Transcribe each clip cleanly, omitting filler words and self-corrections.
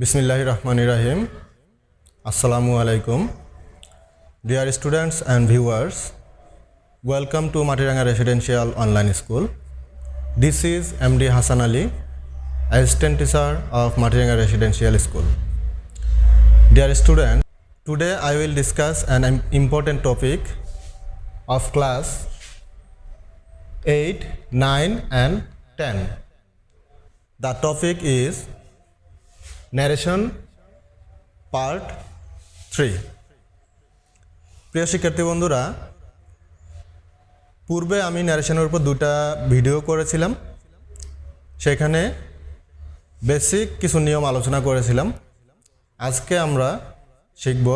Bismillahirrahmanirrahim. Assalamu alaikum. Dear students and viewers, welcome to Matiranga Residential Online School. This is MD Hassan Ali, Assistant Teacher of Matiranga Residential School. Dear students, today I will discuss an important topic of class 8, 9 and 10. The topic is narration part 3. প্রিয় শিক্ষার্থী বন্ধুরা, পূর্বে আমি ন্যারেশনের উপর দুটো video করেছিলাম। সেখানে basic কিছু নিয়ম আলোচনা করেছিলাম। আজকে আমরা শিখব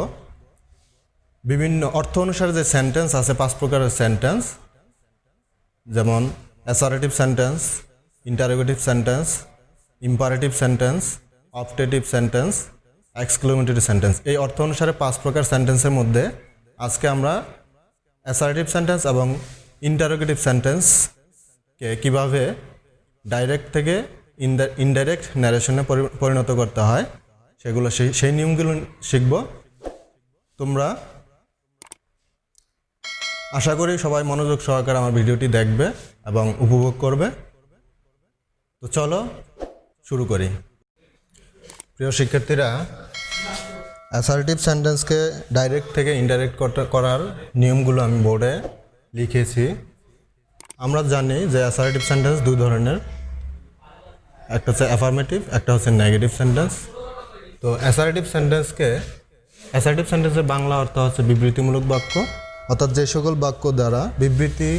বিভিন্ন অর্থ অনুসারে যে সেন্টেন্স আছে, 5 প্রকারের সেন্টেন্স, যেমন assertive sentence, interrogative sentence, imperative sentence, optative sentence, exclamatory sentence. এই অর্থ অনুসারে 5 প্রকার সেন্টেন্সের মধ্যে আজকে আমরা অ্যাসার্টিভ সেন্টেন্স এবং ইন্টারোগেটিভ সেন্টেন্সকে কিভাবে ডাইরেক্ট থেকে ইনডাইরেক্ট ন্যারেশনে পরিণত করতে হয় সেগুলো সেই নিয়মগুলো শিখব। তোমরা আশা করি সবাই মনোযোগ সহকারে আমার ভিডিওটি দেখবে এবং উপভোগ করবে। তো চলো শুরু করি। প্রিয় শিক্ষার্থীরা, অ্যাসার্টিভ সেন্টেন্সকে ডাইরেক্ট থেকে ইনডাইরেক্ট করার নিয়মগুলো আমি বোর্ডে লিখেছি। আমরা জানি যে অ্যাসার্টিভ সেন্টেন্স দুই ধরনের, একটা হচ্ছে অ্যাফার্মেটিভ, একটা হচ্ছে নেগেটিভ সেন্টেন্স। তো অ্যাসার্টিভ সেন্টেন্সের বাংলা অর্থ হচ্ছে বিবৃতিমূলক বাক্য, অর্থাৎ যে সকল বাক্য দ্বারা বিবৃতি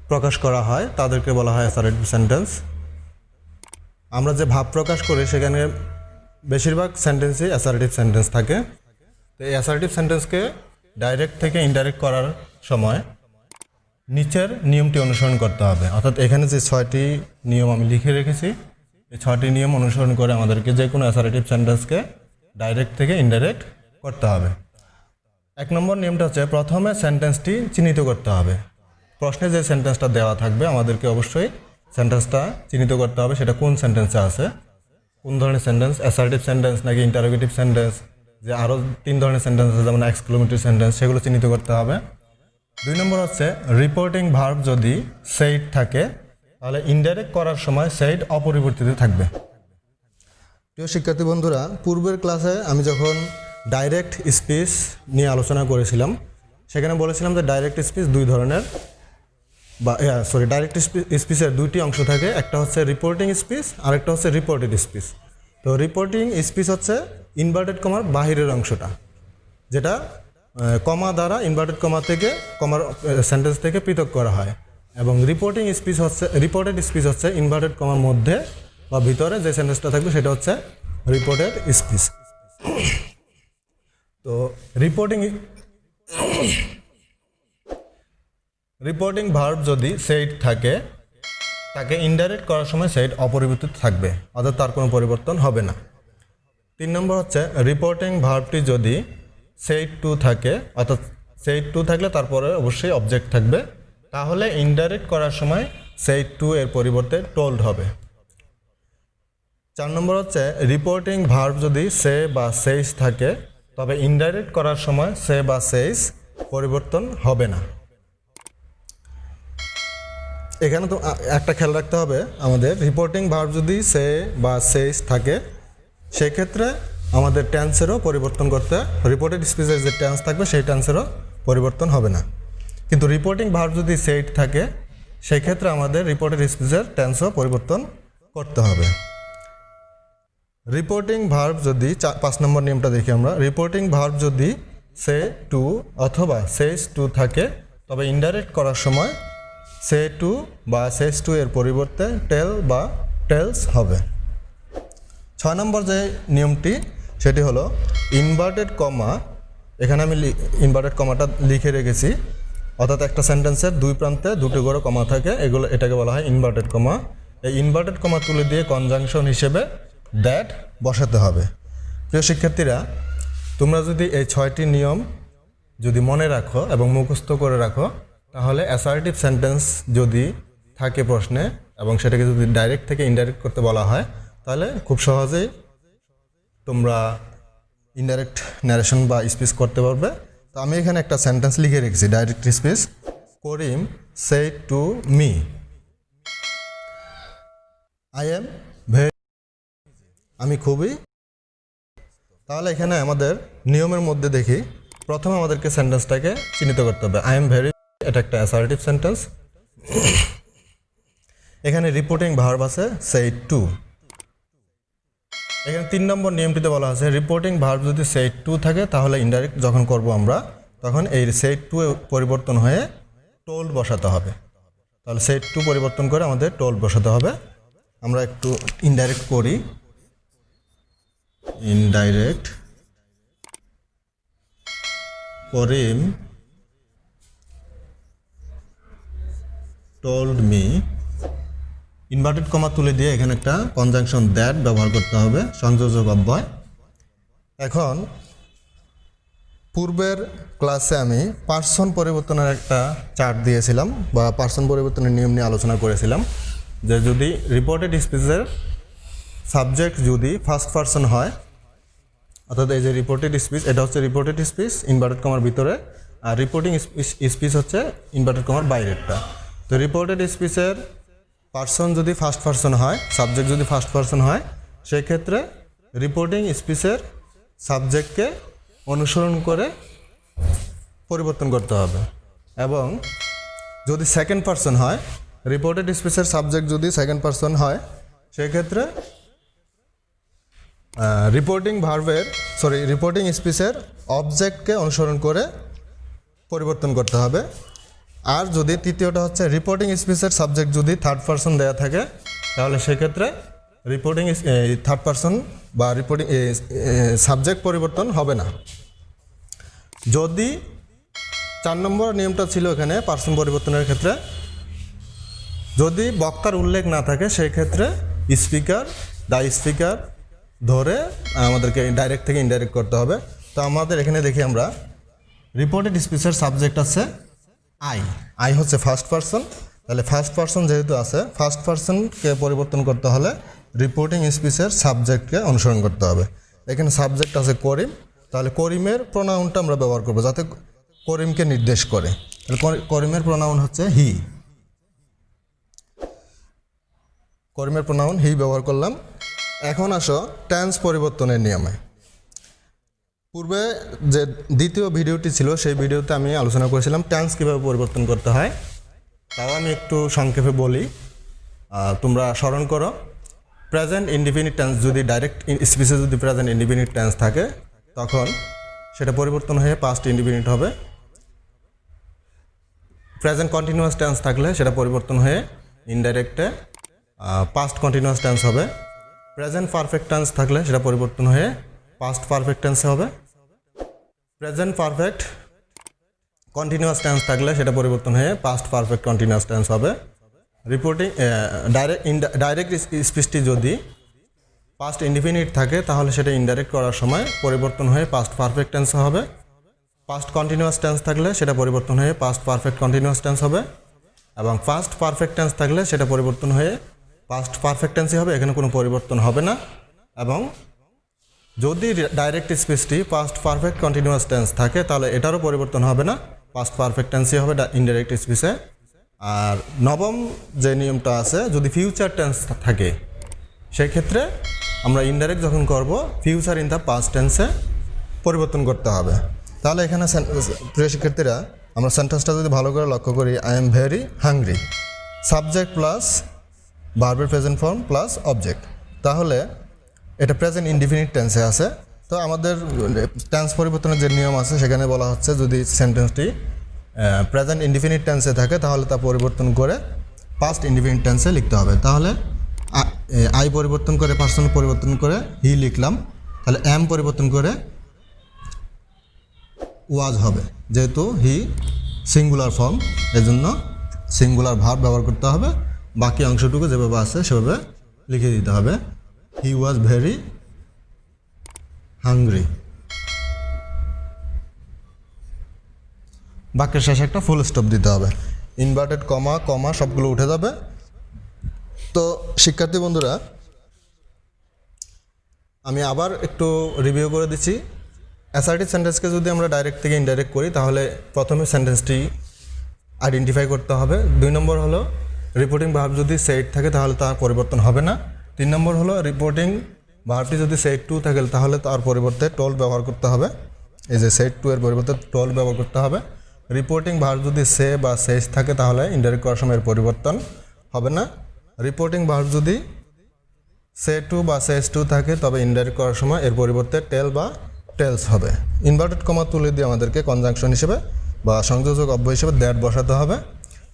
প্রকাশ করা হয় তাদেরকে বলা হয় অ্যাসার্টিভ সেন্টেন্স। আমরা যে ভাব প্রকাশ করি সেখানে বেশিরভাগ সেন্টেন্সই অ্যাসার্টিভ সেন্টেন্স থাকে। তো এই অ্যাসার্টিভ সেন্টেন্সকে ডাইরেক্ট থেকে ইনডাইরেক্ট করার সময় নিচের নিয়মটি অনুসরণ করতে হবে। অর্থাৎ এখানে যে 6টি নিয়ম আমি লিখে রেখেছি, এই 6টি নিয়ম অনুসরণ করে আমাদেরকে যে কোনো অ্যাসার্টিভ সেন্টেন্সকে ডাইরেক্ট থেকে ইনডাইরেক্ট করতে হবে। 1 নম্বর নিয়মটা হচ্ছে প্রথমে সেন্টেন্সটি চিহ্নিত করতে হবে। প্রশ্নে যে সেন্টেন্সটা দেওয়া থাকবে আমাদেরকে অবশ্যই সেন্টেন্সটা চিহ্নিত করতে হবে, সেটা কোন সেন্টেন্সে আছে, কোন ধরনের সেন্টেন্স, অ্যাসার্টিভ সেন্টেন্স নাকি ইন্টারোগেটিভ সেন্টেন্স, যে আরও 3 ধরনের সেন্টেন্স আছে যেমন এক্সক্লেমেটরি সেন্টেন্স, সেগুলো চিহ্নিত করতে হবে। 2 নম্বর হচ্ছে রিপোর্টিং ভার্ব যদি সেইড থাকে তাহলে ইনডাইরেক্ট করার সময় সেইড অপরিবর্তিত থাকবে। প্রিয় শিক্ষার্থী বন্ধুরা, পূর্বের ক্লাসে আমি যখন ডাইরেক্ট স্পিচ নিয়ে আলোচনা করেছিলাম সেখানে বলেছিলাম যে ডাইরেক্ট স্পিচ দুই ধরনের, ডাইরেক্ট স্পিচের 2টি অংশ থাকে। একটা হচ্ছে রিপোর্টিং স্পিচ আর একটা হচ্ছে রিপোর্টেড স্পিচ। তো রিপোর্টিং স্পিচ হচ্ছে ইনভার্টেড কমার বাহিরের অংশটা, যেটা কমা দ্বারা ইনভার্টেড কমা থেকে কমার সেন্টেন্স থেকে পৃথক করা হয়, এবং রিপোর্টেড স্পিচ হচ্ছে ইনভার্টেড কমার মধ্যে বা ভিতরে যে সেন্টেন্সটা থাকবে সেটা হচ্ছে রিপোর্টেড স্পিচ। তো রিপোর্টিং ভার্ব যদি সেইড থাকে তাকে ইনডাইরেক্ট করার সময় সেইড অপরিবর্তিত থাকবে, অর্থাৎ তার কোনো পরিবর্তন হবে না। 3 নম্বর হচ্ছে রিপোর্টিং ভার্বটি যদি সেইড টু থাকে, অর্থাৎ সেইড টু থাকলে তারপরে অবশ্যই অবজেক্ট থাকবে, তাহলে ইনডাইরেক্ট করার সময় সেইড টু এর পরিবর্তে টোল্ড হবে। 4 নম্বর হচ্ছে রিপোর্টিং ভার্ব যদি সে বা সেইস থাকে তবে ইনডাইরেক্ট করার সময় সে বা সেইস পরিবর্তন হবে না। এখানে তো একটা খেয়াল রাখতে হবে আমাদের, রিপোর্টিং ভার্ব যদি সে বা সেইস থাকে সেক্ষেত্রে আমাদের টেন্সেরও পরিবর্তন করতে, রিপোর্টেড স্পিচের যে টেন্স থাকবে সেই টেন্সেরও পরিবর্তন হবে না। কিন্তু রিপোর্টিং ভার্ব যদি সেইড থাকে সেক্ষেত্রে আমাদের রিপোর্টেড স্পিচের টেন্সও পরিবর্তন করতে হবে। রিপোর্টিং ভার্ব যদি 5 নম্বর নিয়মটা দেখি আমরা, রিপোর্টিং ভার্ব যদি সে টু অথবা সেইস টু থাকে তবে ইনডাইরেক্ট করার সময় সে টু বা সেইস টু এর পরিবর্তে টেল বা টেলস হবে। 6 নম্বর যে নিয়মটি সেটি হলো ইনভার্টেড কমা। এখানে আমি ইনভার্টেড কমাটা লিখে রেখেছি, অর্থাৎ একটা সেন্টেন্সের 2 প্রান্তে 2টি করে কমা থাকে, এটাকে বলা হয় ইনভার্টেড কমা। এই ইনভার্টেড কমা তুলে দিয়ে কনজাংশন হিসেবে দ্যাট বসাতে হবে। প্রিয় শিক্ষার্থীরা, তোমরা যদি এই 6টি নিয়ম যদি মনে রাখো এবং মুখস্থ করে রাখো তাহলে অ্যাসার্টিভ সেন্টেন্স যদি থাকে প্রশ্নে এবং সেটাকে যদি ডাইরেক্ট থেকে ইনডাইরেক্ট করতে বলা হয় তাহলে খুব সহজেই তোমরা ইনডাইরেক্ট ন্যারেশন বা স্পিচ করতে পারবে। তো আমি এখানে একটা সেন্টেন্স লিখে রেখেছি, direct speech. Karim said to me, I am very, আমি খুবই। তাহলে এখানে আমাদের নিয়মের মধ্যে দেখি, প্রথমে আমাদেরকে সেন্টেন্সটাকে চিহ্নিত করতে হবে। আই এম ভেরি, এটা একটা অ্যাসার্টিভ সেন্টেন্স। এখানে রিপোর্টিং ভার্ব আছে সেড টু। এখানে 3 নম্বর নিয়মটিতে বলা আছে রিপোর্টিং ভার্ব যদি সেড টু থাকে তাহলে ইনডাইরেক্ট যখন করব আমরা তখন এই সেড টু পরিবর্তন হয়ে টোল্ড বসাতে হবে। তাহলে সেড টু পরিবর্তন করে আমাদের টোল্ড বসাতে হবে। আমরা একটু ইনডাইরেক্ট করি। ইনডাইরেক্ট করিম টোল্ড মি, ইনভার্টেড কমা তুলে দিয়ে এখানে একটা কনজাংশন দ্যাট ব্যবহার করতে হবে, সংযোজক অব্যয়। এখন পূর্বের ক্লাসে আমি পার্সন পরিবর্তনের একটা চার্ট দিয়েছিলাম বা পার্সন পরিবর্তনের নিয়ম নিয়ে আলোচনা করেছিলাম, যে যদি রিপোর্টেড স্পিচের সাবজেক্ট যদি ফার্স্ট পার্সন হয়, অর্থাৎ এই যে রিপোর্টেড স্পিচ, এটা হচ্ছে রিপোর্টেড স্পিচ ইনভার্টেড কমার ভিতরে, আর রিপোর্টিং স্পিচ হচ্ছে ইনভার্টেড কমার বাইরেরটা। তো রিপোর্টেড স্পিচের পার্সন যদি ফার্স্ট পার্সন হয়, সাবজেক্ট যদি ফার্স্ট পার্সন হয়, সেই ক্ষেত্রে রিপোর্টিং স্পিচের সাবজেক্টকে অনুসরণ করে পরিবর্তন করতে হবে। এবং যদি সেকেন্ড পার্সন হয়, রিপোর্টেড স্পিচের সাবজেক্ট যদি সেকেন্ড পার্সন হয়, সেই ক্ষেত্রে রিপোর্টিং স্পিচের অবজেক্টকে অনুসরণ করে পরিবর্তন করতে হবে। আর যদি তৃতীয়টা হচ্ছে রিপোর্টিং স্পিচের সাবজেক্ট যদি থার্ড পার্সন দেয়া থাকে, তাহলে সেক্ষেত্রে রিপোর্টিং থার্ড পার্সন বা রিপোর্টিং সাবজেক্ট পরিবর্তন হবে না। যদি 4 নম্বর নিয়মটা ছিল এখানে পার্সন পরিবর্তনের ক্ষেত্রে, যদি বক্তার উল্লেখ না থাকে সেই ক্ষেত্রে স্পিকার ধরে আমাদেরকে ডাইরেক্ট থেকে ইনডাইরেক্ট করতে হবে। তো আমাদের এখানে দেখি আমরা রিপোর্টেড স্পিচের সাবজেক্ট আছে আই হচ্ছে ফার্স্ট পার্সন। তাহলে ফার্স্ট পার্সন যেহেতু আছে, ফার্স্ট পার্সনকে পরিবর্তন করতে হলে রিপোর্টিং স্পিচের সাবজেক্টকে অনুসরণ করতে হবে। এখানে সাবজেক্ট আছে করিম, তাহলে করিমের প্রোনাউনটা আমরা ব্যবহার করবো যাতে করিমকে নির্দেশ করে। তাহলে করিমের প্রোনাউন হচ্ছে হি, করিমের প্রোনাউন হি ব্যবহার করলাম। এখন আসো টেন্স পরিবর্তনের নিয়মে। পূর্বে যে দ্বিতীয় ভিডিওটি ছিল সেই ভিডিওতে আমি আলোচনা করেছিলাম টেন্স কীভাবে পরিবর্তন করতে হয়, তাও আমি একটু সংক্ষেপে বলি, তোমরা স্মরণ করো। প্রেজেন্ট ইনডিফিনিট টেন্স যদি ডাইরেক্ট স্পিচে যদি প্রেজেন্ট ইনডিফিনিট টেন্স থাকে তখন সেটা পরিবর্তন হয়ে পাস্ট ইনডিফিনিট হবে। প্রেজেন্ট কন্টিনিউয়াস টেন্স থাকলে সেটা পরিবর্তন হয়ে ইনডাইরেক্টে পাস্ট কন্টিনিউয়াস টেন্স হবে। প্রেজেন্ট পারফেক্ট টেন্স থাকলে সেটা পরিবর্তন হয়ে পাস্ট পারফেক্ট টেন্সে হবে। প্রেজেন্ট পারফেক্ট কন্টিনিউয়াস টেন্স থাকলে সেটা পরিবর্তন হয়ে পাস্ট পারফেক্ট কন্টিনিউয়াস টেন্স হবে। রিপোর্টিং ডাইরেক্ট স্পিচটি যদি পাস্ট ইনডিফিনিট থাকে তাহলে সেটা ইনডাইরেক্ট করার সময় পরিবর্তন হয়ে পাস্ট পারফেক্ট টেন্স হবে। পাস্ট কন্টিনিউয়াস টেন্স থাকলে সেটা পরিবর্তন হয়ে পাস্ট পারফেক্ট কন্টিনিউয়াস টেন্স হবে, এবং পাস্ট পারফেক্ট টেন্স থাকলে সেটা পরিবর্তন হয়ে পাস্ট পারফেক্ট টেন্সই হবে, এখানে কোনো পরিবর্তন হবে না। এবং যদি ডাইরেক্ট স্পিচটি পাস্ট পারফেক্ট কন্টিনিউয়াস টেন্স থাকে তাহলে এটারও পরিবর্তন হবে না, পাস্ট পারফেক্ট টেন্সই হবে ইনডাইরেক্ট স্পিচে। আর নবম যে নিয়মটা আছে, যদি ফিউচার টেন্স থাকে সেই ক্ষেত্রে আমরা ইনডাইরেক্ট যখন করব ফিউচার ইন দ্য পাস্ট টেন্সে পরিবর্তন করতে হবে। তাহলে এখানে প্রিয় শিক্ষার্থীরা আমরা সেন্টেন্সটা যদি ভালো করে লক্ষ্য করি, I am very hungry, subject plus ভার্বের প্রেজেন্ট ফর্ম প্লাস অবজেক্ট, তাহলে এটা প্রেজেন্ট ইনডিফিনিট টেন্সে আছে। তো আমাদের টেন্স পরিবর্তনের যে নিয়ম আছে সেখানে বলা হচ্ছে যদি সেন্টেন্সটি প্রেজেন্ট ইনডিফিনিট টেন্সে থাকে তাহলে তা পরিবর্তন করে পাস্ট ইনডিফিনিট টেন্সে লিখতে হবে। তাহলে আই পরিবর্তন করে পার্সন পরিবর্তন করে হি লিখলাম, তাহলে এম পরিবর্তন করে ওয়াজ হবে, যেহেতু হি সিঙ্গুলার ফর্ম এজন্য সিঙ্গুলার ভার্ব ব্যবহার করতে হবে। বাকি অংশটুকু যেভাবে আছে সেভাবে লিখে দিতে হবে, হি ওয়াজ ভেরি হাংরি। বাক্যের শেষে একটা ফুল স্টপ দিতে হবে, ইনভার্টেড কমা কমা সবগুলো উঠে যাবে। তো শিক্ষার্থী বন্ধুরা, আমি আবার একটু রিভিউ করে দিচ্ছি। অ্যাসার্টিভ সেন্টেন্সকে যদি আমরা ডাইরেক্ট থেকে ইনডাইরেক্ট করি তাহলে প্রথমে সেন্টেন্সটি আইডেন্টিফাই করতে হবে। 2 নম্বর হলো রিপোর্টিং ভার্ব যদি সেট থাকে তাহলে তার পরিবর্তন হবে না। 3 নম্বর হলো রিপোর্টিং ভার্বটি যদি সেট টু থাকে তাহলে তার পরিবর্তে টোল ব্যবহার করতে হবে। এই যে সেট টু এর পরিবর্তে টোল ব্যবহার করতে হবে। রিপোর্টিং ভার্ব যদি সে বা সেজ থাকে তাহলে ইনডাইরেক্ট করার সময় এর পরিবর্তন হবে না। রিপোর্টিং ভার্ব যদি সে টু বা সেজ টু থাকে তবে ইনডাইরেক্ট করার সময় এর পরিবর্তে টেল বা টেলস হবে। ইনভার্টেড কমা তুলে দিয়ে আমাদেরকে কনজাংশন হিসেবে বা সংযোজক অব্যয় হিসেবে দ্যাট বসাতে হবে।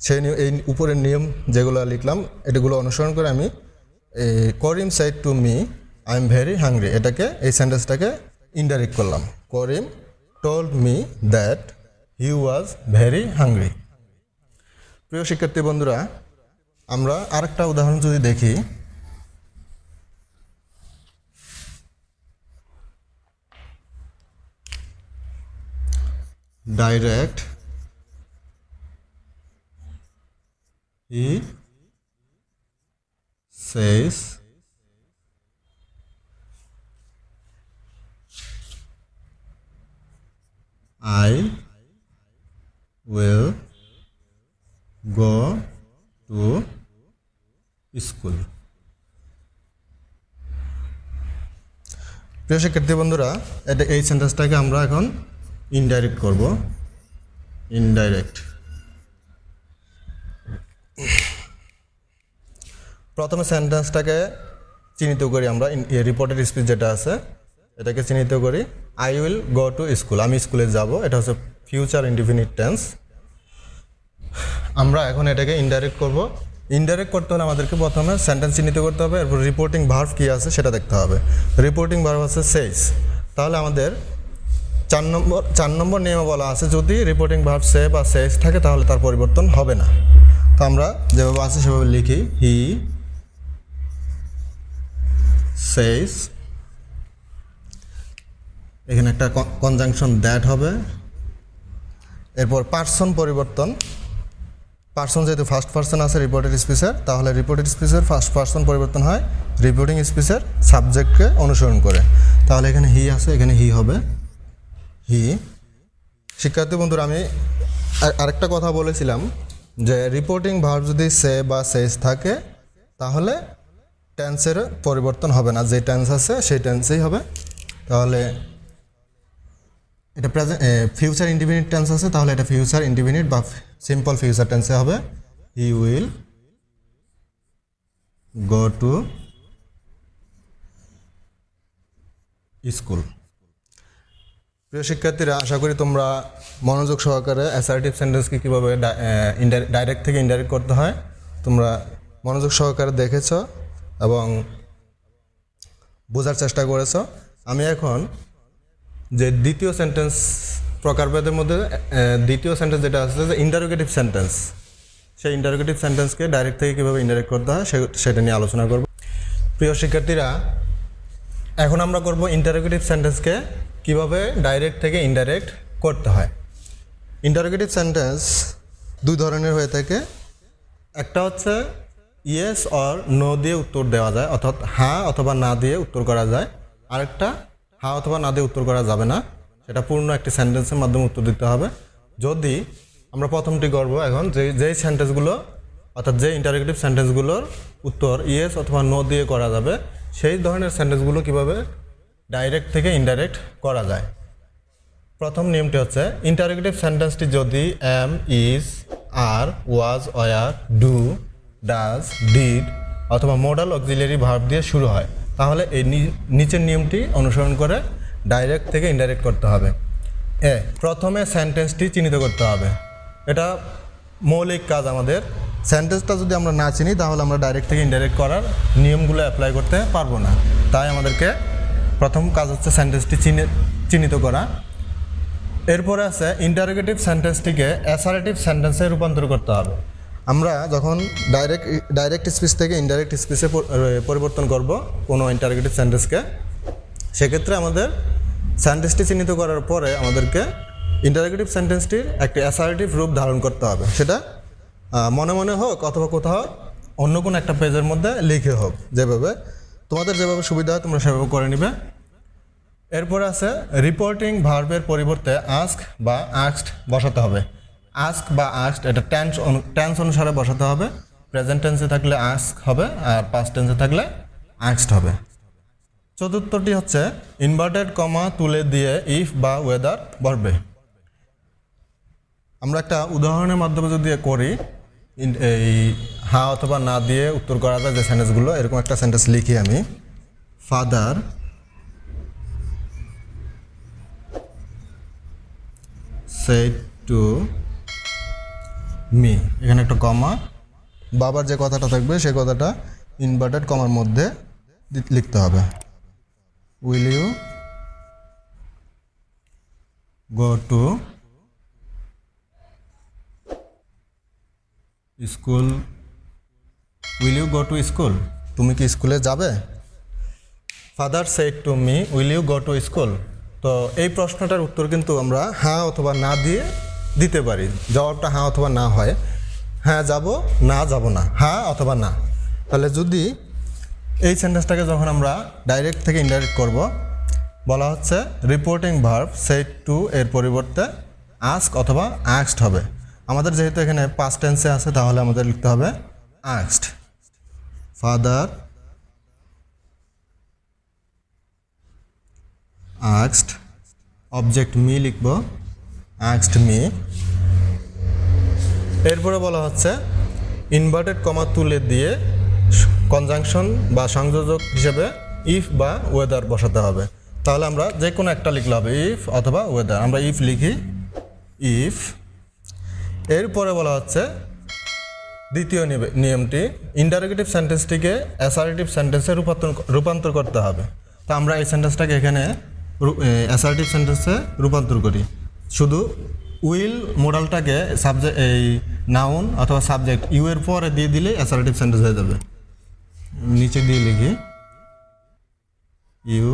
সেই এই উপরের নিয়ম যেগুলো লিখলাম এটাগুলো অনুসরণ করে আমি Karim said to me I am very hungry এটাকে এই সেন্টেন্সটাকে ইনডাইরেক্ট করলাম। Karim told me that he was very hungry. প্রিয় শিক্ষার্থী বন্ধুরা, আমরা আরেকটা উদাহরণ যদি দেখি, direct he says I will go to school. প্রিয় শিক্ষার্থী বন্ধুরা, এই সেন্টেন্সটাকে আমরা এখন ইনডাইরেক্ট করব। ইনডাইরেক্ট প্রথমে সেন্টেন্সটাকে চিহ্নিত করি আমরা। রিপোর্টেড স্পিচ যেটা আছে এটাকে চিহ্নিত করি। I will go to school, আমি স্কুলে যাব, এটা হচ্ছে ফিউচার ইনডিফিনিট টেন্স। আমরা এখন এটাকে ইনডাইরেক্ট করব। ইনডাইরেক্ট করতে হলে আমাদেরকে প্রথমে সেন্টেন্স চিহ্নিত করতে হবে, এরপর রিপোর্টিং ভার্ব কী আছে সেটা দেখতে হবে। রিপোর্টিং ভার্ব আছে সেজ, তাহলে আমাদের 4 নম্বর নিয়মে বলা আছে যদি রিপোর্টিং ভার্ব সে বা সেজ থাকে তাহলে তার পরিবর্তন হবে না। তো আমরা যেভাবে আছে সেভাবে লিখি, হি সেজ, এখানে একটা কনজাংশন দ্যাট হবে। এরপর পার্সন পরিবর্তন, পার্সন যেহেতু ফার্স্ট পার্সন আছে রিপোর্টেড স্পিচের, তাহলে রিপোর্টেড স্পিচের ফার্স্ট পার্সন পরিবর্তন হয় রিপোর্টিং স্পিচের সাবজেক্টকে অনুসরণ করে। তাহলে এখানে হি আছে, এখানে হি হবে হি। শিক্ষার্থী বন্ধুরা, আমি আরেকটা কথা বলেছিলাম যে রিপোর্টিং ভার্ব যদি সে বা সেজ থাকে তাহলে টেন্সের পরিবর্তন হবে না, যে টেন্স আছে সেই টেন্সেই হবে। তাহলে এটা প্রেজেন্ট ফিউচার ইনডিফিনিট টেন্স আছে, তাহলে এটা ফিউচার ইনডিফিনিট বা সিম্পল ফিউচার টেন্সে হবে। He will go to school. প্রিয় শিক্ষার্থীরা, আশা করি তোমরা মনোযোগ সহকারে অ্যাসার্টিভ সেন্টেন্সকে কীভাবে ডাইরেক্ট থেকে ইনডাইরেক্ট করতে হয় তোমরা মনোযোগ সহকারে দেখেছ এবং বোঝার চেষ্টা করেছ। আমি এখন যে দ্বিতীয় সেন্টেন্স প্রকারভেদের মধ্যে দ্বিতীয় সেন্টেন্স যেটা আছে যে ইন্টারোগেটিভ সেন্টেন্স, সেই ইন্টারোগেটিভ সেন্টেন্সকে ডাইরেক্ট থেকে কীভাবে ইনডাইরেক্ট করতে হয় সেটা নিয়ে আলোচনা করব। প্রিয় শিক্ষার্থীরা, এখন আমরা করব ইন্টারোগেটিভ সেন্টেন্সকে কীভাবে ডাইরেক্ট থেকে ইনডাইরেক্ট করতে হয়। ইন্টারোগেটিভ সেন্টেন্স 2 ধরনের হয়ে থাকে। একটা হচ্ছে ইয়েস অর নো দিয়ে উত্তর দেওয়া যায়, অর্থাৎ হ্যাঁ অথবা না দিয়ে উত্তর করা যায়। আরেকটা হ্যাঁ অথবা না দিয়ে উত্তর করা যাবে না, সেটা পূর্ণ একটি সেন্টেন্সের মাধ্যমে উত্তর দিতে হবে। যদি আমরা প্রথমটি করব এখন, যেই সেন্টেন্সগুলো অর্থাৎ যে ইন্টারোগেটিভ সেন্টেন্সগুলোর উত্তর ইয়েস অথবা নো দিয়ে করা যাবে সেই ধরনের সেন্টেন্সগুলো কীভাবে ডাইরেক্ট থেকে ইনডাইরেক্ট করা যায়। প্রথম নিয়মটি হচ্ছে ইন্টারোগেটিভ সেন্টেন্সটি যদি am, is, are, was, were, do, does, did অথবা মোডাল অক্সিলিয়ারি ভার্ব দিয়ে শুরু হয় তাহলে এই নিচের নিয়মটি অনুসরণ করে ডাইরেক্ট থেকে ইনডাইরেক্ট করতে হবে। প্রথমে সেন্টেন্সটি চিহ্নিত করতে হবে, এটা মৌলিক কাজ আমাদের। সেন্টেন্সটা যদি আমরা না চিনি তাহলে আমরা ডাইরেক্ট থেকে ইনডাইরেক্ট করার নিয়মগুলো অ্যাপ্লাই করতে পারবো না। তাই আমাদেরকে প্রথম কাজ হচ্ছে সেন্টেন্সটি চিহ্নিত করা। এরপরে আছে ইন্টারোগেটিভ সেন্টেন্সটিকে অ্যাসারেটিভ সেন্টেন্সে রূপান্তর করতে হবে। আমরা যখন ডাইরেক্ট স্পিচ থেকে ইনডাইরেক্ট স্পিচে পরিবর্তন করব কোনো ইন্টারোগেটিভ সেন্টেন্সকে, সেক্ষেত্রে আমাদের সেন্টেন্সটি চিহ্নিত করার পরে আমাদেরকে ইন্টারোগেটিভ সেন্টেন্সটির একটি অ্যাসারেটিভ রূপ ধারণ করতে হবে। সেটা মনে মনে হোক অথবা কোথাও অন্য কোনো একটা পেজের মধ্যে লিখে হোক। যেভাবে তোমাদের যেভাবে সুবিধা হয় তোমরা সেভাবে করে নিবে। এরপর আছে রিপোর্টিং ভার্বের পরিবর্তে আস্ক বা আস্কড বসাতে হবে। আস্ক বা আস্কড এটা টেন্স অনুসারে বসাতে হবে। প্রেজেন্ট টেন্সে থাকলে আস্ক হবে, আর পাস্ট টেন্সে থাকলে আস্কড হবে। চতুর্থটি হচ্ছে ইনভার্টেড কমা তুলে দিয়ে ইফ বা ওয়েদার বসবে। আমরা একটা উদাহরণের মাধ্যমে যদি করি, এই হ্যাঁ অথবা না দিয়ে উত্তর করা যায় যে সেন্টেন্সগুলো, এরকম একটা সেন্টেন্স লিখি আমি। ফাদার said to me, এখানে একটা কমা, বাবার যে কথাটা থাকবে সেই কথাটা ইনভার্টেড কমার মধ্যে লিখতে হবে। Will you go to school, will you go to school, তুমি কি স্কুলে যাবে? Father said to me will you go to school. তো এই প্রশ্নটার উত্তর কিন্তু আমরা হ্যাঁ অথবা না দিয়ে দিতে পারি। জবাবটা হ্যাঁ অথবা না হয়, হ্যাঁ যাব, না যাব না, হ্যাঁ অথবা না। তাহলে যদি এই সেন্টেন্সটাকে যখন আমরা ডাইরেক্ট থেকে ইনডাইরেক্ট করব, বলা হচ্ছে রিপোর্টিং ভার্ব সেড টু এর পরিবর্তে আস্ক অথবা আস্কড হবে। আমাদের যেহেতু এখানে পাস্ট টেন্সে আছে তাহলে আমাদের লিখতে হবে asked. Father asked, object me লিখব, আস্কড মি। এরপরে বলা হচ্ছে ইনভার্টেড কমা তুলে দিয়ে কনজাংশন বা সংযোজক হিসেবে ইফ বা ওয়েদার বসাতে হবে। তাহলে আমরা যে কোনো একটা লিখলে হবে, ইফ অথবা ওয়েদার। আমরা ইফ লিখি, ইফ। এরপরে বলা হচ্ছে দ্বিতীয় নিয়মটি, ইন্টারোগেটিভ সেন্টেন্সটিকে অ্যাসার্টিভ সেন্টেন্সে রূপান্তর করতে হবে। তো আমরা এই সেন্টেন্সটাকে এখানে অ্যাসার্টিভ সেন্টেন্সে রূপান্তর করি। শুধু উইল মোডালটাকে সাবজেক্ট, এই নাউন অথবা সাবজেক্ট ইউ এর পরে দিয়ে দিলে অ্যাসার্টিভ সেন্টেন্স হয়ে যাবে। নিচে দিয়ে লিখি, you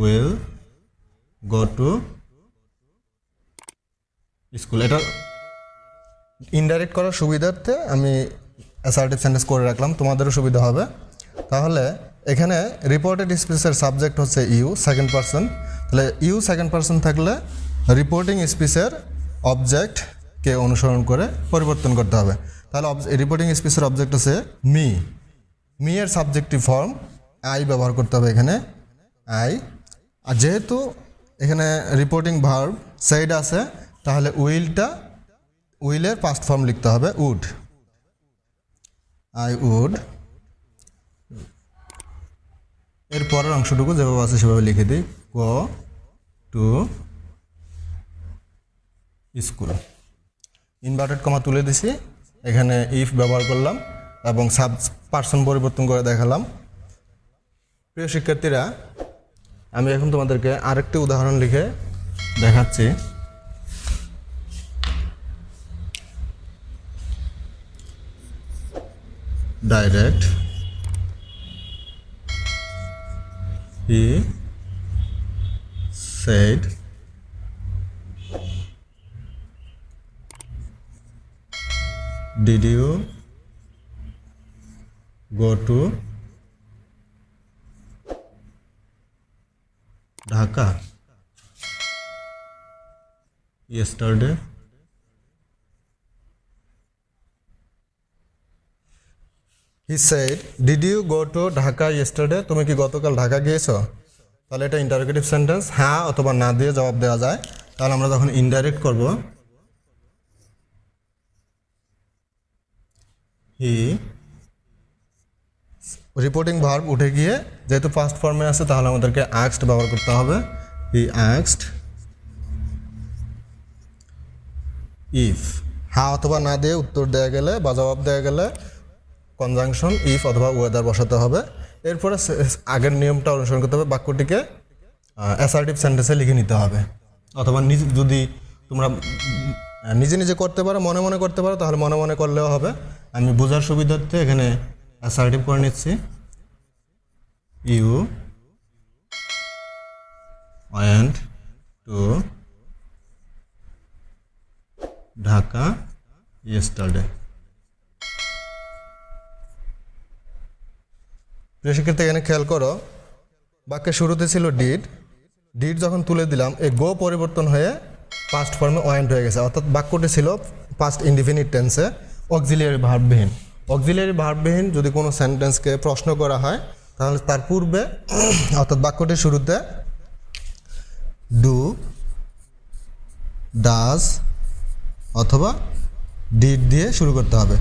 will go to school. এটা ইনডাইরেক্ট করার সুবিধার্থে আমি অ্যাসার্টিভ সেন্টেন্স করে রাখলাম, তোমাদেরও সুবিধা হবে। তাহলে এখানে রিপোর্টেড স্পিচের সাবজেক্ট হচ্ছে ইউ, সেকেন্ড পারসন। তাহলে ইউ সেকেন্ড পারসন থাকলে রিপোর্টিং স্পিচের অবজেক্টকে অনুসরণ করে পরিবর্তন করতে হবে। তাহলে রিপোর্টিং স্পিচের অবজেক্ট হচ্ছে মি, মি এর সাবজেক্টিভ ফর্ম আই ব্যবহার করতে হবে এখানে, আই। আর যেহেতু এখানে রিপোর্টিং ভার্ব সেড আছে, তাহলে উইলের পাস্ট ফর্ম লিখতে হবে উড, আই উড। এর পরের অংশটুকু যেভাবে আছে সেভাবে লিখে দিই, গো টু স্কুল। ইনভার্টেড কমা তুলে দিছি, এখানে ইফ ব্যবহার করলাম এবং সাব পার্সন পরিবর্তন করে দেখালাম। প্রিয় শিক্ষার্থীরা, আমি এখন তোমাদেরকে আরেকটি উদাহরণ লিখে দেখাচ্ছি। Direct, he said did you go to Dhaka yesterday? He said, did you go to Dhaka yesterday? তুমি কি গতকাল ঢাকা গিয়েছো? তাহলে এটা ইন্টারোগেটিভ সেন্টেন্স, হ্যাঁ অথবা না দিয়ে জবাব দেওয়া যায়। তাহলে আমরা যখন ইনডাইরেক্ট করব, হি, রিপোর্টিং ভার্ব উঠে গিয়ে যেহেতু ফার্স্ট ফর্মে আছে তাহলে আমাদেরকে আস্কড ব্যবহার করতে হবে। হি আস্কড ইফ, হ্যাঁ অথবা না দিয়ে উত্তর দেওয়া গেলে বা জবাব দেওয়া গেলে কনজাংশন ইফ অথবা ওয়েদার বসাতে হবে। এরপরে আগের নিয়মটা অনুসরণ করতে হবে, বাক্যটিকে অ্যাসার্টিভ সেন্টেন্সে লিখে নিতে হবে। অথবা যদি তোমরা নিজে নিজে করতে পারো, মনে মনে করতে পারো, তাহলে মনে মনে করলেও হবে। আমি বোঝার সুবিধার্থে এখানে অ্যাসার্টিভ করে নিচ্ছি, you went to Dhaka yesterday. প্রিয় শিক্ষার্থী এখানে খেয়াল করো, বাক্যের শুরুতে ছিল ডিড, ডিড যখন তুলে দিলাম এই গো পরিবর্তন হয়ে পাস্ট ফর্মে ওয়েন্ট হয়ে গেছে, অর্থাৎ বাক্যটি ছিল পাস্ট ইনডিফিনিট টেন্সে অক্সিলিয়ারি ভার্ববিহীন। অক্সিলিয়ারি ভার্ববিহীন যদি কোনো সেন্টেন্সকে প্রশ্ন করা হয় তাহলে তার পূর্বে অর্থাৎ বাক্যটির শুরুতে ডু, ডাজ অথবা ডিড দিয়ে শুরু করতে হবে।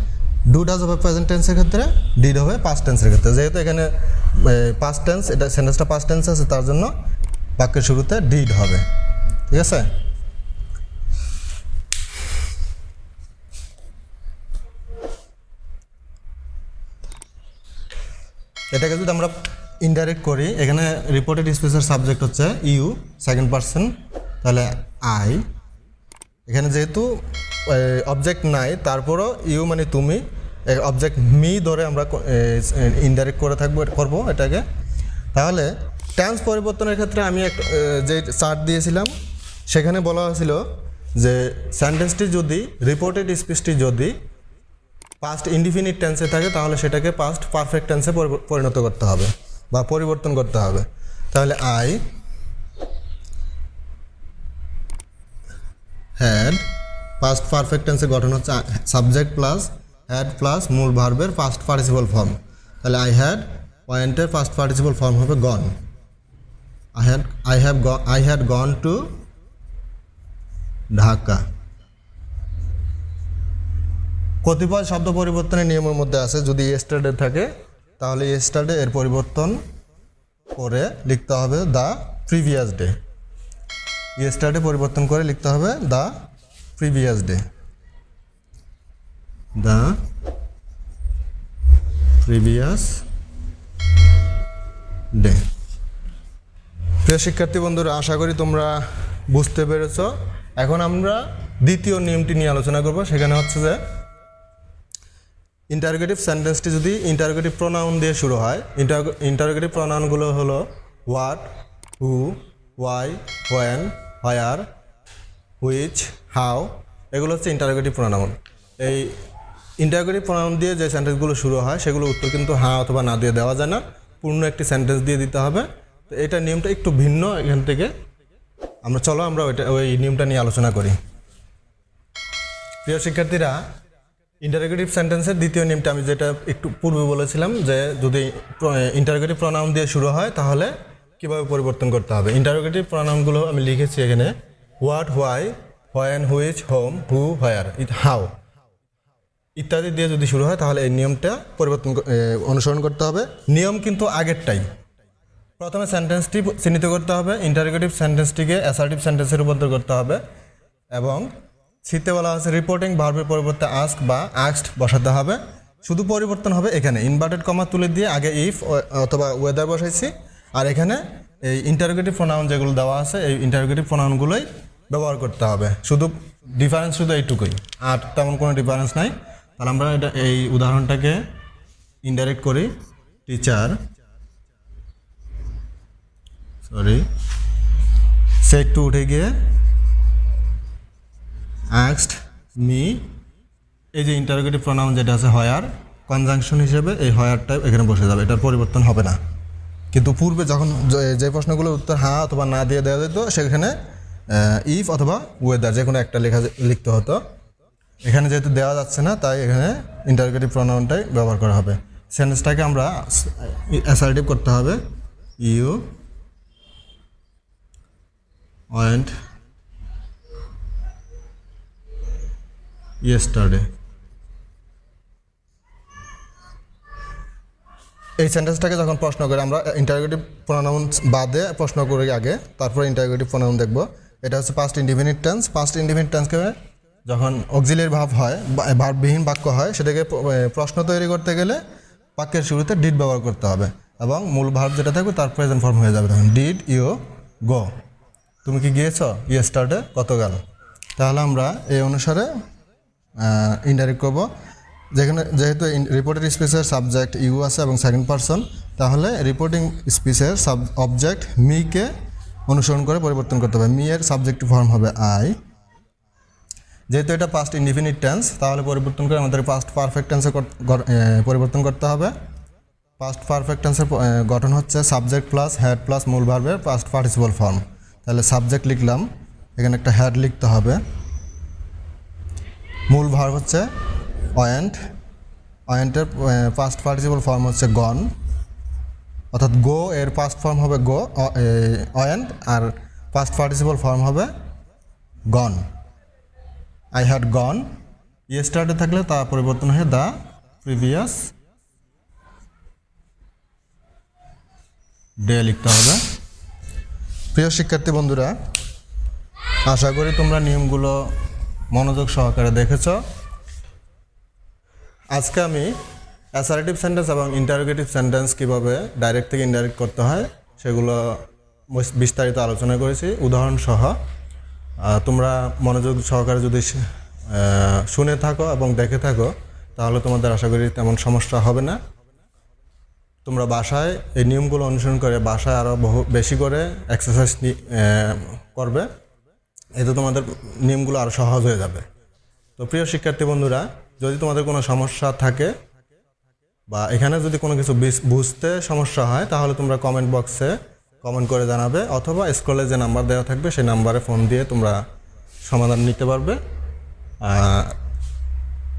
ডু ডাজ হবে প্রেজেন্ট টেন্সের ক্ষেত্রে, ডিড হবে পাস্ট টেন্সের ক্ষেত্রে। যেহেতু এখানে পাস্ট টেন্স, এটা সেন্টেন্সটা পাস্ট টেন্স আছে, তার জন্য বাক্যের শুরুতে ডিড হবে। ঠিক আছে? এটাকে যদি আমরা ইনডাইরেক্ট করি, এখানে রিপোর্টেড স্পেসের সাবজেক্ট হচ্ছে ইউ, সেকেন্ড পারসন, তাহলে আই। এখানে যেহেতু অবজেক্ট নাই, তারপরও ইউ মানে তুমি, অবজেক্ট মি ধরে আমরা ইনডাইরেক্ট করবো এটাকে। তাহলে টেন্স পরিবর্তনের ক্ষেত্রে আমি যে চার্ট দিয়েছিলাম সেখানে বলা হয়েছিল যে সেন্টেন্সটি যদি, রিপোর্টেড স্পিচটি যদি পাস্ট ইনডিফিনিট টেন্সে থাকে তাহলে সেটাকে পাস্ট পারফেক্ট টেন্সে পরিণত করতে হবে বা পরিবর্তন করতে হবে। তাহলে আই হ্যাড, পাস্ট পারফেক্ট টেন্সের গঠন হচ্ছে সাবজেক্ট প্লাস হ্যাড প্লাস মূল ভার্বের পাস্ট পার্টিসিপল ফর্ম। তাহলে আই হ্যাড পয়েন্টের পাস্ট পার্টিসিপল ফর্ম হবে গন। I had gone to Dhaka. কতিপয় শব্দ পরিবর্তনের নিয়মের মধ্যে আছে, যদি ইয়েস্টারডে থাকে তাহলে ইয়েস্টারডে এর পরিবর্তন করে লিখতে হবে দ্য প্রিভিয়াস ডে। ইয়েস্টারডে পরিবর্তন করে লিখতে হবে the previous day, the previous day. প্রিয় শিক্ষার্থী বন্ধুরা, আশা করি তোমরা বুঝতে পেরেছ। এখন আমরা দ্বিতীয় নিয়মটি নিয়ে আলোচনা করব। সেখানে হচ্ছে যে ইন্টারোগেটিভ সেন্টেন্সটি যদি ইন্টারোগেটিভ প্রোনাউন দিয়ে শুরু হয়, ইন্টারোগেটিভ প্রোনাউনগুলো হলো what, who, why, when, where, which, how, এগুলো হচ্ছে ইন্টারোগেটিভ প্রোনাউন। এই ইন্টারোগেটিভ প্রোনাউন দিয়ে যে সেন্টেন্সগুলো শুরু হয় সেগুলো উত্তর কিন্তু হ্যাঁ অথবা না দিয়ে দেওয়া যায় না, পূর্ণ একটি সেন্টেন্স দিয়ে দিতে হবে। তো এটা নিয়মটা একটু ভিন্ন এখান থেকে। আমরা ওই নিয়মটা নিয়ে আলোচনা করি। প্রিয় শিক্ষার্থীরা, ইন্টারোগেটিভ সেন্টেন্সের দ্বিতীয় নিয়মটা আমি যেটা একটু পূর্বে বলেছিলাম যে যদি ইন্টারোগেটিভ প্রোনাউন দিয়ে শুরু হয় তাহলে কীভাবে পরিবর্তন করতে হবে। ইন্টারোগেটিভ প্রোনাউনগুলো আমি লিখেছি এখানে, what, why, when, which, home, who, where, how ইত্যাদি দিয়ে যদি শুরু হয় তাহলে এই নিয়মটা অনুসরণ করতে হবে। নিয়ম কিন্তু আগেরটাই। প্রথমে সেন্টেন্সটি চিহ্নিত করতে হবে, ইন্টারোগেটিভ সেন্টেন্সটিকে অ্যাসার্টিভ সেন্টেন্সে রূপান্তর করতে হবে এবং শীতে বলা হচ্ছে রিপোর্টিং ভার্বের পরিবর্তে আস্ক বা আস্কড বসাতে হবে। শুধু পরিবর্তন হবে এখানে ইনভার্টেড কমা তুলে দিয়ে আগে ইফ অথবা ওয়েদার বসাইছি, আর এখানে এই ইন্টারোগেটিভ প্রোনাউন যেগুলো দেওয়া আছে এই ইন্টারোগেটিভ প্রোনাউনগুলোই ব্যবহার করতে হবে। ডিফারেন্স শুধু এইটুকুই, আর তেমন কোনো ডিফারেন্স নাই। তাহলে আমরা এই উদাহরণটাকে ইনডাইরেক্ট করি। টিচার সেট টু উঠে গিয়ে asked me, এই যে ইন্টারোগেটিভ প্রোনাউন যেটা আছে হোয়ার, কনজাংশন হিসেবে এই হোয়ারটা এখানে বসে যাবে, এটার পরিবর্তন হবে না। কিন্তু পূর্বে যখন যে প্রশ্নগুলোর উত্তর হ্যাঁ অথবা না দিয়ে দেওয়া যেত সেখানে ইফ অথবা ওয়েদার যে কোনো একটা লিখতে হতো। এখানে যেহেতু দেওয়া যাচ্ছে না তাই এখানে ইন্টারোগেটিভ প্রোনাউনটাই ব্যবহার করা হবে। সেন্টেন্সটাকে আমরা অ্যাসার্টিভ করতে হবে। You went yesterday. এই সেন্টেন্সটাকে যখন প্রশ্ন করে আমরা ইন্টারোগেটিভ প্রোনাউন বাদে প্রশ্ন করি আগে, তারপরে ইন্টারোগেটিভ প্রোনাউন দেখব। এটা হচ্ছে past indefinite tense. Past indefinite টেন্সকে যখন অক্সিলিয়ারি ভার্ব হয়, ভার্ববিহীন বাক্য হয়, সেটাকে প্রশ্ন তৈরি করতে গেলে বাক্যের শুরুতে ডিড ব্যবহার করতে হবে এবং মূল ভার্ব যেটা থাকবে তার প্রেজেন্ট ফর্ম হয়ে যাবে তখন। ডিড ইউ গো, তুমি কি গিয়েছ ইয়েস্টারডে, গতকাল। তাহলে আমরা এই অনুসারে ইনডাইরেক্ট করব। যেহেতু রিপোর্টেড স্পিচের সাবজেক্ট ইউ আছে এবং সেকেন্ড পারসন, তাহলে রিপোর্টিং স্পিচের অবজেক্ট মিকে অনুসরণ করে পরিবর্তন করতে হবে। মি এর সাবজেক্টিভ ফর্ম হবে আই। যেহেতু এটা পাস্ট ইনডিফিনিট টেন্স তাহলে পরিবর্তন করে আমাদের পাস্ট পারফেক্ট টেন্সে পরিবর্তন করতে হবে। পাস্ট পারফেক্ট টেন্সের গঠন হচ্ছে সাবজেক্ট প্লাস হ্যাড প্লাস মূল ভার্বের পাস্ট পার্টিসিপল ফর্ম। তাহলে সাবজেক্ট লিখলাম, এখানে একটা হ্যাড লিখতে হবে। মূল ভার্ব হচ্ছে ওয়েন্ট, ওয়েন্টের পাস্ট পার্টিসিপল ফর্ম হচ্ছে গন, অর্থাৎ গো এর পাস্ট ফর্ম হবে গো ওয়েন্ট, আর পাস্ট পার্টিসিপল ফর্ম হবে গন। আই হ্যাড গন, ইয়েস্টারডে থাকলে তা পরিবর্তন হয়ে দ্য প্রিভিয়াস ডে লিখতে হবে। প্রিয় শিক্ষার্থী বন্ধুরা, আশা করি তোমরা নিয়মগুলো মনোযোগ সহকারে দেখেছ। আজকে আমি অ্যাসার্টিভ সেন্টেন্স এবং ইন্টারোগেটিভ সেন্টেন্স কীভাবে ডাইরেক্ট থেকে ইনডাইরেক্ট করতে হয় সেগুলো বিস্তারিত আলোচনা করেছি উদাহরণ সহ। তোমরা মনোযোগ সহকারে যদি শুনে থাকো এবং দেখে থাকো তাহলে তোমাদের আশা করি তেমন সমস্যা হবে না। তোমরা বাসায় এই নিয়মগুলো অনুসরণ করে বাসায় আরও বেশি করে এক্সারসাইজ করবে, এতে তোমাদের নিয়মগুলো আরও সহজ হয়ে যাবে। তো প্রিয় শিক্ষার্থী বন্ধুরা, যদি তোমাদের কোনো সমস্যা থাকে বা এখানে যদি কোনো কিছু বুঝতে সমস্যা হয় তাহলে তোমরা কমেন্ট বক্সে কমেন্ট করে জানাবে, অথবা স্ক্রলে যে নাম্বার দেওয়া থাকবে সেই নাম্বারে ফোন দিয়ে তোমরা সমাধান নিতে পারবে।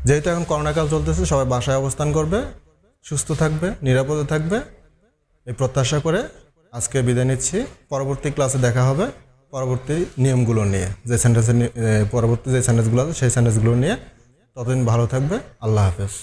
যেহেতু এখন করোনাকাল চলতেছে, সবাই বাসায় অবস্থান করবে, সুস্থ থাকবে, নিরাপদে থাকবে, এই প্রত্যাশা করে আজকে বিদায় নিচ্ছি। পরবর্তী ক্লাসে দেখা হবে পরবর্তী নিয়মগুলো নিয়ে, যে সেন্টেন্সের পরবর্তী যে সেন্টেন্সগুলো আছে সেই সেন্টেন্সগুলো নিয়ে। ততদিন ভালো থাকবে। আল্লাহ হাফেজ।